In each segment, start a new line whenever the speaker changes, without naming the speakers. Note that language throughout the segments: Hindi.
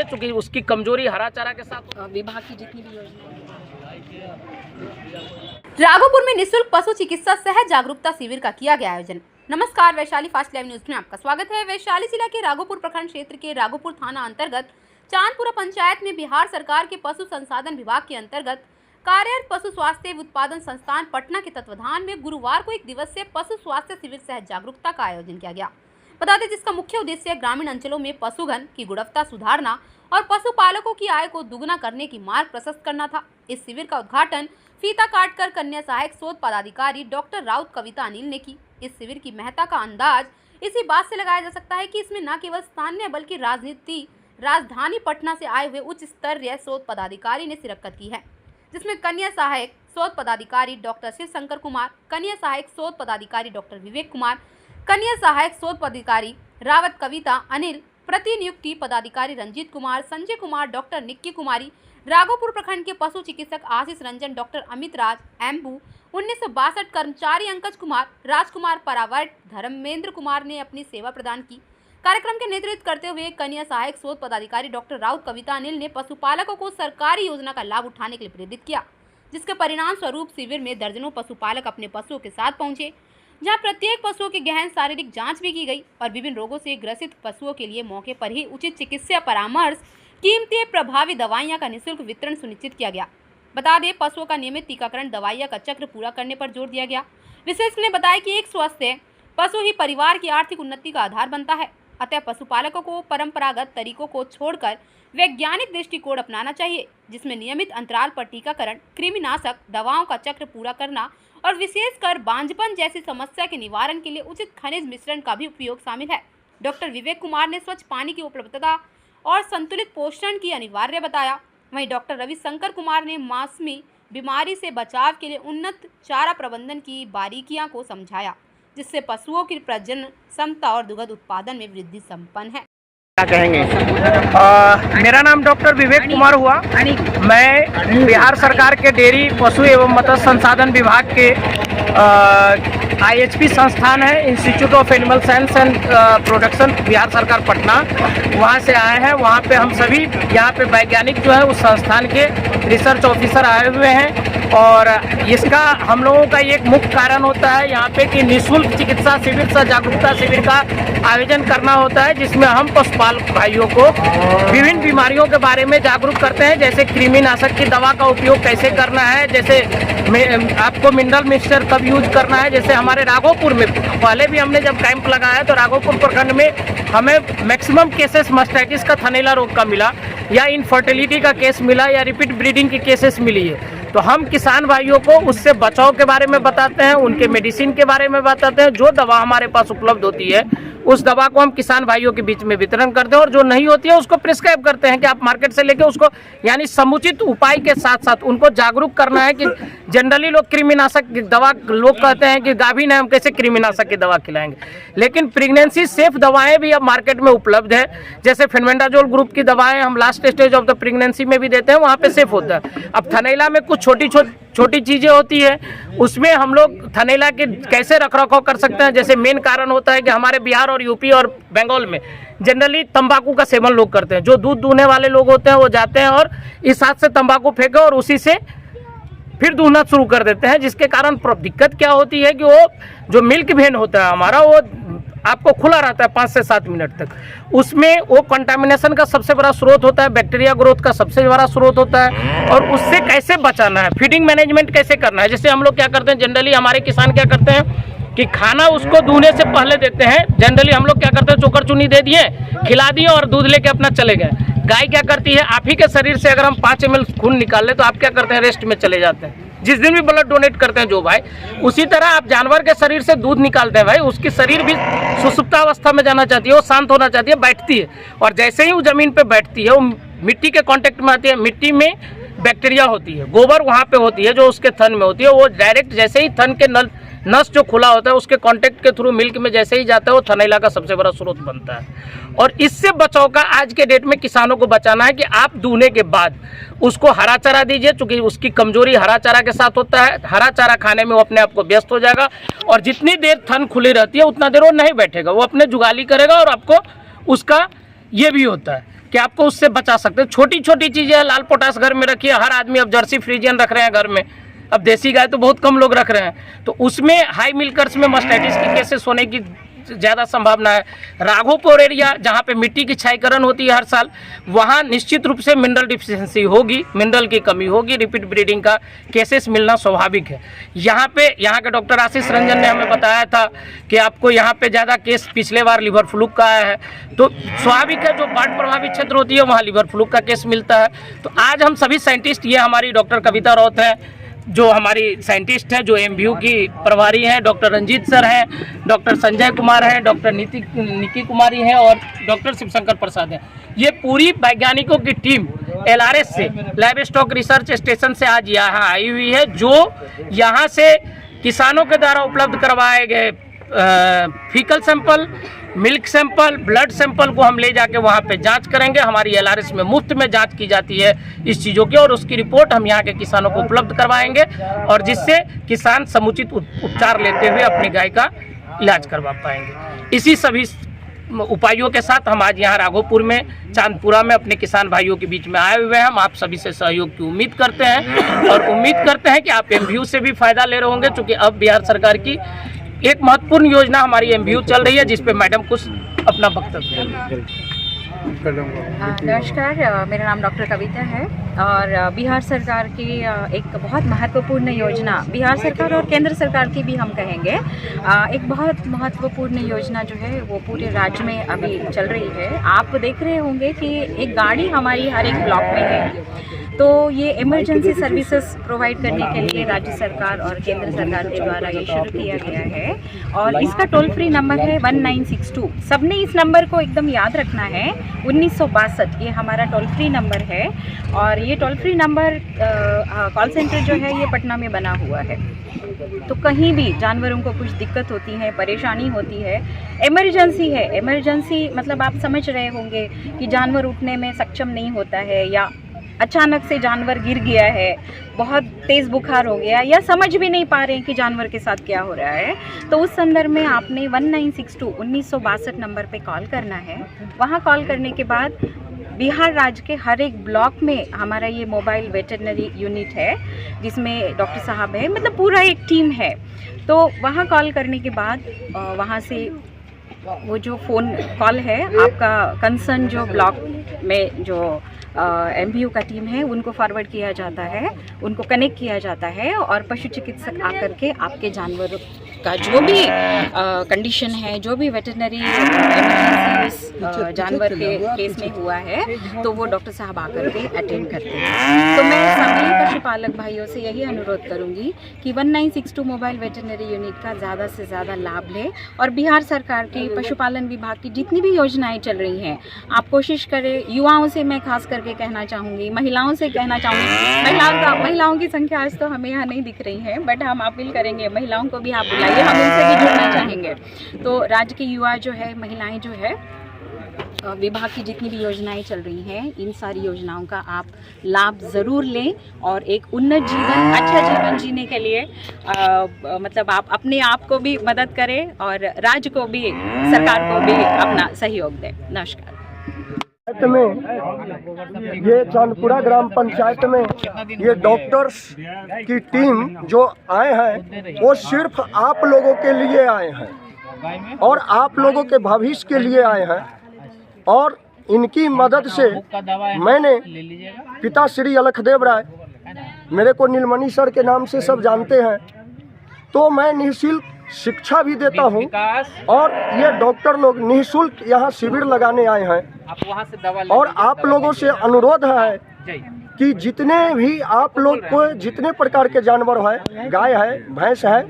दीजिए, चूँकि उसकी कमजोरी हरा चारा के साथ
विभाग की जितनी भी योजना।
राघोपुर में निःशुल्क पशु चिकित्सा सह जागरूकता शिविर का किया गया आयोजन। नमस्कार, वैशाली फास्ट लाइव न्यूज में आपका स्वागत है। वैशाली जिला के राघोपुर प्रखंड क्षेत्र के राघोपुर थाना अंतर्गत चांदपुरा पंचायत में बिहार सरकार के पशु संसाधन विभाग के अंतर्गत कार्यरत पशु स्वास्थ्य एवं उत्पादन संस्थान पटना के तत्वाधान में गुरुवार को 1 दिवसीय पशु स्वास्थ्य शिविर सह जागरूकता का आयोजन किया गया। बता दें, जिसका मुख्य उद्देश्य ग्रामीण अंचलों में पशुधन की गुणवत्ता सुधारना और पशुपालकों की आय को दुगना करने की मार्ग प्रशस्त करना था। इस शिविर का उद्घाटन फीता काटकर कन्या सहायक शोध पदाधिकारी डॉक्टर राउत कविता अनिल ने की। इस शिविर की महत्ता का अंदाज इसी बात से लगाया जा सकता है कि इसमें न केवल स्थानीय बल्कि राजधानी पटना से आए हुए उच्च स्तरीय शोध पदाधिकारी ने शिरकत की है, जिसमें कन्या सहायक शोध पदाधिकारी डॉक्टर शिव शंकर कुमार, कन्या सहायक शोध पदाधिकारी डॉक्टर विवेक कुमार, कन्या सहायक शोध पदाधिकारी रावत कविता अनिल, प्रतिनियुक्ति पदाधिकारी रंजीत कुमार, संजय कुमार, डॉक्टर निक्की कुमारी, राघोपुर प्रखंड के पशु चिकित्सक आशीष रंजन, डॉक्टर अमित राज, एम्बू 1962 कर्मचारी अंकज कुमार, राजकुमार परावर्त, धर्मेंद्र कुमार ने अपनी सेवा प्रदान की। कार्यक्रम के नेतृत्व करते हुए कन्या सहायक शोध पदाधिकारी डॉक्टर राउत कविता अनिल ने पशुपालकों को सरकारी योजना का लाभ उठाने के लिए प्रेरित किया, जिसके परिणाम स्वरूप शिविर में दर्जनों पशुपालक अपने पशुओं के साथ पहुंचे, जहां प्रत्येक पशुओं की गहन शारीरिक जांच भी की गई और विभिन्न रोगों से ग्रसित पशुओं के लिए मौके पर ही उचित चिकित्सा परामर्श, कीमती प्रभावी दवाइयां का निःशुल्क वितरण सुनिश्चित किया गया। बता दें, पशुओं का नियमित टीकाकरण, दवाइयां का चक्र पूरा करने पर जोर दिया गया। विशेषज्ञ ने बताया कि एक स्वस्थ पशु ही परिवार की आर्थिक उन्नति का आधार बनता है। अतः पशुपालकों को परंपरागत तरीकों को छोड़कर वैज्ञानिक दृष्टिकोण अपनाना चाहिए, जिसमें नियमित अंतराल पर टीकाकरण, कृमिनाशक दवाओं का चक्र पूरा करना और विशेषकर बांझपन जैसी समस्या के निवारण के लिए उचित खनिज मिश्रण का भी उपयोग शामिल है। डॉक्टर विवेक कुमार ने स्वच्छ पानी की उपलब्धता और संतुलित पोषण की अनिवार्य बताया। वहीं डॉक्टर रविशंकर कुमार ने मौसमी बीमारी से बचाव के लिए उन्नत चारा प्रबंधन की बारीकियां को समझाया, जिससे पशुओं की प्रजनन क्षमता और दुग्ध उत्पादन में वृद्धि संपन्न है।
क्या कहेंगे? मेरा नाम डॉक्टर विवेक कुमार हुआ। मैं बिहार सरकार के डेयरी पशु एवं मत्स्य संसाधन विभाग के IHP संस्थान है, institute of animal science and production, Bihar सरकार पटना, वहाँ से आए हैं। वहाँ पे हम सभी यहाँ पे वैज्ञानिक जो है उस संस्थान के रिसर्च ऑफिसर आए हुए हैं और इसका हम लोगों का एक मुख्य कारण होता है यहाँ पे कि निःशुल्क चिकित्सा शिविर से जागरूकता शिविर का आयोजन करना होता है, जिसमें हम पशुपालक भाइयों को विभिन्न बीमारियों के बारे में जागरूक करते हैं, जैसे कृमिनाशक की दवा का उपयोग कैसे करना है, जैसे आपको मिनरल मिक्सचर कब यूज करना है। जैसे हमारे राघोपुर में पहले भी हमने जब कैंप लगाया तो राघोपुर प्रखंड में हमें मैक्सिमम केसेस मास्टाइटिस का, थनैला रोग का मिला, या इनफर्टिलिटी का केस मिला, या रिपीट ब्रीडिंग की केसेस मिली है। तो हम किसान भाइयों को उससे बचाव के बारे में बताते हैं, उनके मेडिसिन के बारे में बताते हैं। जो दवा हमारे पास उपलब्ध होती है उस दवा को हम किसान भाइयों के बीच में वितरण करते हैं और जो नहीं होती है उसको प्रिस्क्राइब करते हैं कि आप मार्केट से लेके उसको, यानी समुचित उपाय के साथ साथ उनको जागरूक करना है कि जनरली लोग कृमिनाशक की दवा, लोग कहते हैं कि गाभिन है हम कैसे कृमिनाशक की दवा खिलाएंगे, लेकिन प्रेगनेंसी सेफ दवाएं भी अब मार्केट में उपलब्ध है। जैसे फेनबेंडाजोल ग्रुप की दवाएं हम last stage of the pregnancy में भी देते हैं, वहाँ पे सेफ होता है। अब थनैला में कुछ छोटी चीज़ें होती है, उसमें हम लोग थनैला के कैसे रखरखाव कर सकते हैं। जैसे मेन कारण होता है कि हमारे बिहार और यूपी और बंगाल में जनरली तंबाकू का सेवन लोग करते हैं। जो दूध दूहने वाले लोग होते हैं वो जाते हैं और इस हाथ से तंबाकू फेंके और उसी से फिर दूहना शुरू कर देते हैं, जिसके कारण दिक्कत क्या होती है कि वो जो मिल्क वेन होता है हमारा, वो आपको खुला रहता है 5 से 7 मिनट तक। उसमें वो कंटामिनेशन का सबसे बड़ा स्रोत होता है, बैक्टीरिया ग्रोथ का सबसे बड़ा स्रोत होता है, और उससे कैसे बचाना है, फीडिंग मैनेजमेंट कैसे करना है। जैसे हम लोग क्या करते हैं, जनरली हमारे किसान क्या करते हैं कि खाना उसको दूहने से पहले देते हैं। जनरली हम लोग क्या करते हैं, चोकर चुनी दे दिए, खिला दिए और दूध लेके अपना चले गए। गाय क्या करती है, आप ही के शरीर से अगर हम 5 ml खून निकाल ले तो आप क्या करते हैं, रेस्ट में चले जाते हैं। जिस दिन भी ब्लड डोनेट करते हैं जो भाई, उसी तरह आप जानवर के शरीर से दूध निकालते हैं भाई, उसकी शरीर भी सुसुप्तावस्था में जाना चाहती है, वो शांत होना चाहती है, बैठती है, और जैसे ही वो जमीन पे बैठती है वो मिट्टी के कांटेक्ट में आती है। मिट्टी में बैक्टीरिया होती है, गोबर वहाँ पे होती है जो उसके थन में होती है, वो डायरेक्ट जैसे ही थन के नस जो खुला होता है उसके कांटेक्ट के थ्रू मिल्क में जैसे ही जाता है वो थनैला का सबसे बड़ा स्रोत बनता है। और इससे बचाव का आज के डेट में किसानों को बचाना है कि आप दूहने के बाद उसको हरा चारा दीजिए, चूँकि उसकी कमजोरी हरा चारा के साथ होता है। हरा चारा खाने में वो अपने आप को व्यस्त हो जाएगा और जितनी देर थन खुली रहती है उतना देर वो नहीं बैठेगा, वो अपने जुगाली करेगा। और आपको उसका ये भी होता है कि आपको उससे बचा सकते हैं। छोटी छोटी चीज़ें हैं, लाल पोटास घर में रखिए, हर आदमी अब जर्सी फ्रीजियन रख रहे हैं घर में, अब देसी गाय तो बहुत कम लोग रख रहे हैं, तो उसमें हाई मिल्कर्स में मास्टाइटिस की केसेस होने की ज़्यादा संभावना है। राघोपुर एरिया जहाँ पे मिट्टी की क्षयकरण होती है हर साल, वहाँ निश्चित रूप से मिनरल डिफिशियंसी होगी, मिनरल की कमी होगी, रिपीट ब्रीडिंग का केसेस मिलना स्वाभाविक है। यहाँ के डॉक्टर आशीष रंजन ने हमें बताया था कि आपको यहाँ पे ज़्यादा केस पिछले बार लिवर फ्लूक का आया है, तो स्वाभाविक है जो बाढ़ प्रभावित क्षेत्र होती है वहाँ लिवर फ्लूक का केस मिलता है। तो आज हम सभी साइंटिस्ट, ये हमारी डॉक्टर कविता राउत हैं जो हमारी साइंटिस्ट हैं, जो एमबीयू की प्रभारी हैं, डॉक्टर रंजीत सर हैं, डॉक्टर संजय कुमार हैं, डॉक्टर निकी कुमारी हैं और डॉक्टर शिवशंकर प्रसाद हैं। ये पूरी वैज्ञानिकों की टीम LRS से, लाइव स्टॉक रिसर्च स्टेशन से आज यहाँ आई हुई है, जो यहाँ से किसानों के द्वारा उपलब्ध करवाए गए faecal sample, milk sample, blood sample को हम ले जाके वहाँ पे जांच करेंगे। हमारी LRS में मुफ्त में जांच की जाती है इस चीज़ों की, और उसकी रिपोर्ट हम यहाँ के किसानों को उपलब्ध करवाएंगे, और जिससे किसान समुचित उपचार लेते हुए अपनी गाय का इलाज करवा पाएंगे। इसी सभी उपायों के साथ हम आज यहाँ राघोपुर में, चांदपुरा में अपने किसान भाइयों के बीच में आए हुए हैं। हम आप सभी से सहयोग की उम्मीद करते हैं और उम्मीद करते हैं कि आप एमबीयू से भी फायदा ले रहे होंगे, क्योंकि अब बिहार सरकार की एक महत्वपूर्ण योजना हमारी एमबीयू चल रही है, जिस पे मैडम कुछ अपना वक्तव्य
नमस्कार, मेरा नाम डॉक्टर कविता है और बिहार सरकार की एक बहुत महत्वपूर्ण योजना, बिहार सरकार और केंद्र सरकार की भी हम कहेंगे, एक बहुत महत्वपूर्ण योजना जो है वो पूरे राज्य में अभी चल रही है। आप देख रहे होंगे कि एक गाड़ी हमारी हर एक ब्लॉक में है, तो ये इमरजेंसी सर्विसेज प्रोवाइड करने के लिए राज्य सरकार और केंद्र सरकार के द्वारा ये शुरू किया गया है, और इसका टोल फ्री नंबर है 1962। सबने इस नंबर को एकदम याद रखना है, 1962 ये हमारा टोल फ्री नंबर है। और ये toll free number call centre जो है ये पटना में बना हुआ है, तो कहीं भी जानवरों को कुछ दिक्कत होती है, परेशानी होती है, इमरजेंसी है, इमरजेंसी मतलब आप समझ रहे होंगे कि जानवर उठने में सक्षम नहीं होता है, या अचानक से जानवर गिर गया है, बहुत तेज़ बुखार हो गया, या समझ भी नहीं पा रहे हैं कि जानवर के साथ क्या हो रहा है, तो उस संदर्भ में आपने 1962 नंबर पे कॉल करना है। वहाँ कॉल करने के बाद बिहार राज्य के हर एक ब्लॉक में हमारा ये मोबाइल वेटरनरी यूनिट है, जिसमें डॉक्टर साहब है, मतलब पूरा एक टीम है। तो वहाँ कॉल करने के बाद वहाँ से वो जो फ़ोन कॉल है आपका कंसर्न जो ब्लॉक में जो एमबीयू का टीम है उनको फॉरवर्ड किया जाता है, उनको कनेक्ट किया जाता है, और पशु चिकित्सक आकर के आपके जानवर का जो भी कंडीशन है, जो भी वेटरनरी इमरजेंसी जानवर के केस में हुआ है, तो वो डॉक्टर साहब आकर के अटेंड करते हैं। तो मैं सभी पशुपालक भाइयों से यही अनुरोध करूंगी कि 1962 मोबाइल वेटरनरी यूनिट का ज़्यादा से ज़्यादा लाभ लें, और बिहार सरकार की पशुपालन विभाग की जितनी भी योजनाएं चल रही हैं आप कोशिश करें। युवाओं से मैं खास करके कहना चाहूँगी, महिलाओं से कहना चाहूँगी, महिलाओं की संख्या आज तो हमें यहाँ नहीं दिख रही है, बट हम अपील करेंगे महिलाओं को भी आप बुलाइए, हम उनसे भी जुड़ना चाहेंगे। तो राज्य के युवा जो है, महिलाएं जो है, विभाग की जितनी भी योजनाएं चल रही हैं, इन सारी योजनाओं का आप लाभ ज़रूर लें, और एक उन्नत जीवन, अच्छा जीवन जीने के लिए मतलब आप अपने आप को भी मदद करें और राज्य को भी, सरकार को भी अपना सहयोग दें। नमस्कार।
में ये चांदपुरा ग्राम पंचायत में ये डॉक्टर्स की टीम जो आए हैं वो सिर्फ आप लोगों के लिए आए हैं और आप लोगों के भविष्य के लिए आए हैं, और इनकी मदद से मैंने पिता श्री अलखदेव राय, मेरे को नीलमणि सर के नाम से सब जानते हैं, तो मैं निःशुल्क शिक्षा भी देता हूं, और ये डॉक्टर लोग निःशुल्क यहाँ शिविर लगाने आए हैं। और आप लोगों से अनुरोध है कि जितने भी आप लोग को जितने प्रकार के जानवर है, गाय है, भैंस है,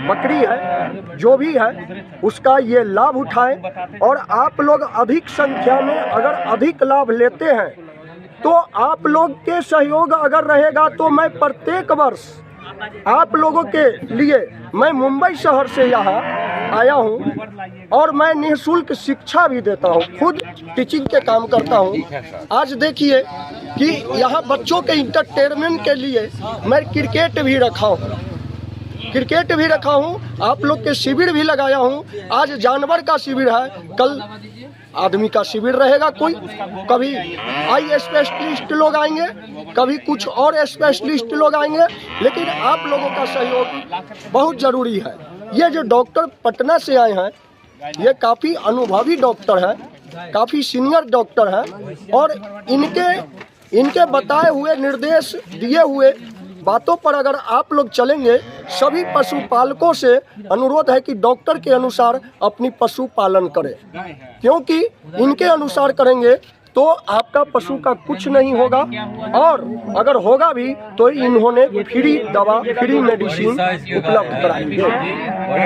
बकरी है, जो भी है, उसका ये लाभ उठाएं, और आप लोग अधिक संख्या में अगर अधिक लाभ लेते हैं तो आप लोग के सहयोग अगर रहेगा तो मैं प्रत्येक वर्ष आप लोगों के लिए मैं मुंबई शहर से यहाँ आया हूँ, और मैं निःशुल्क शिक्षा भी देता हूँ, खुद टीचिंग के काम करता हूँ। आज देखिए कि यहाँ बच्चों के इंटरटेनमेंट के लिए मैं क्रिकेट भी रखा हूँ, आप लोग के शिविर भी लगाया हूँ। आज जानवर का शिविर है, कल आदमी का शिविर रहेगा, कोई कभी आई स्पेशलिस्ट लोग आएंगे, कभी कुछ और स्पेशलिस्ट लोग आएंगे, लेकिन आप लोगों का सहयोग बहुत ज़रूरी है। ये जो डॉक्टर पटना से आए हैं, ये काफ़ी अनुभवी डॉक्टर हैं, काफ़ी सीनियर डॉक्टर हैं, और इनके बताए हुए निर्देश दिए हुए बातों पर अगर आप लोग चलेंगे, सभी पशुपालकों से अनुरोध है कि डॉक्टर के अनुसार अपनी पशु पालन करें, क्योंकि इनके अनुसार करेंगे तो आपका पशु का कुछ नहीं होगा, और अगर होगा भी तो इन्होंने फ्री दवा, फ्री मेडिसिन उपलब्ध कराई है।